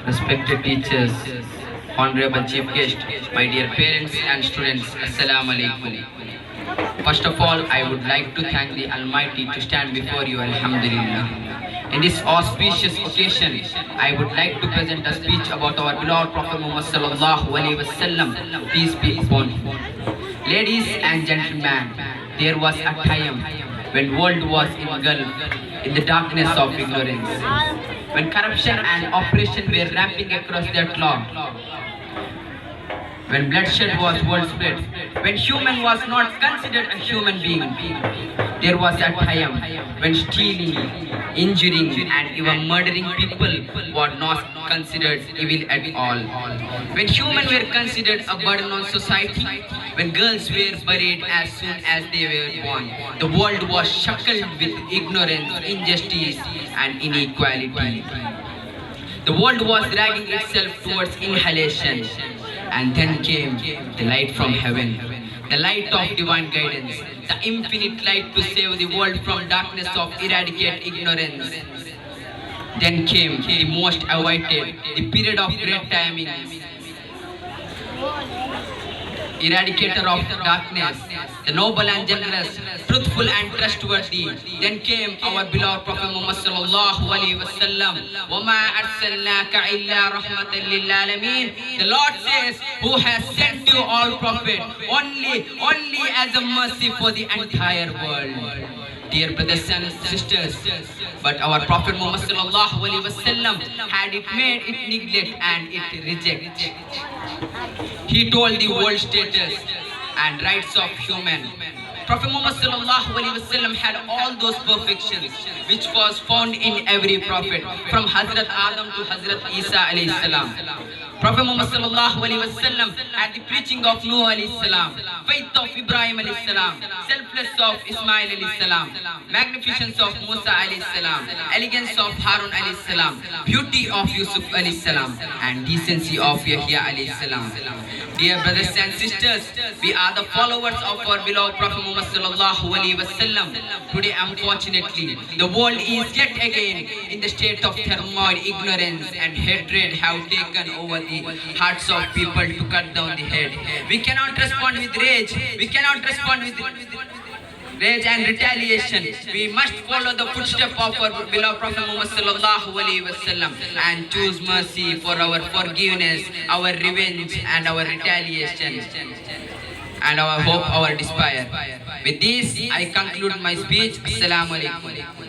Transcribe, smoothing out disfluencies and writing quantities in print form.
respected teachers, honorable chief guest, my dear parents and students, Assalamu alaikum. First of all, I would like to thank the Almighty to stand before you, Alhamdulillah. In this auspicious occasion, I would like to present a speech about our beloved Prophet Muhammad sallallahu alaihi wasallam, peace be upon him. Ladies and gentlemen, there was a time when world was engulfed in the darkness of ignorance, when corruption and oppression were ramping across their globe, when bloodshed was widespread, when human was not considered a human being. There was a time when stealing, injuring and even murdering people were not considered evil at all. When humans were considered a burden on society, when girls were buried as soon as they were born, the world was shackled with ignorance, injustice and inequality. The world was dragging itself towards inhalation. And then came the light from heaven, the light of divine guidance, the infinite light to save the world from darkness of eradicate ignorance. Then came the most awaited, the period of great timing, eradicator of darkness, the noble and generous, truthful and trustworthy. Then came our beloved Prophet Muhammad sallallahu alaihi wasallam. وَمَا أَرْسَلْنَاكَ إِلَّا رَحْمَةً لِلْعَالَمِينَ. The Lord says, who has sent you all prophet only as a mercy for the entire world. Dear brothers and sisters, but our Prophet Muhammad sallallahu alaihi wasallam had it made it neglect and it reject. He told the world status and rights of human. Prophet Muhammad sallallahu alaihi wasallam had all those perfections which was found in every prophet, from Hazrat Adam to Hazrat Isa alayhi salam. Prophet Muhammad sallallahu alaihi wasallam had the preaching of Nuh alayhi salam, faith of Ibrahim alayhi salam, selfless of Ismail alayhi salam, magnificence of Musa alayhi salam, elegance of Harun alayhi salam, beauty of Yusuf alayhi salam, and decency of Yahya alayhi salam. Dear brothers and sisters, we are the followers of our beloved Prophet Muhammad sallallahu alaihi wasallam. Today, unfortunately, the world is yet again in the state of turmoil, ignorance and hatred have taken over the hearts of people to cut down the head. We cannot respond with rage. We cannot respond with rage and retaliation. We must follow the footsteps of our beloved Prophet Muhammad sallallahu alaihi wasallam and choose mercy for our forgiveness, our revenge and our retaliation and our hope, our despair. With this, I conclude my speech. Assalamu alaikum.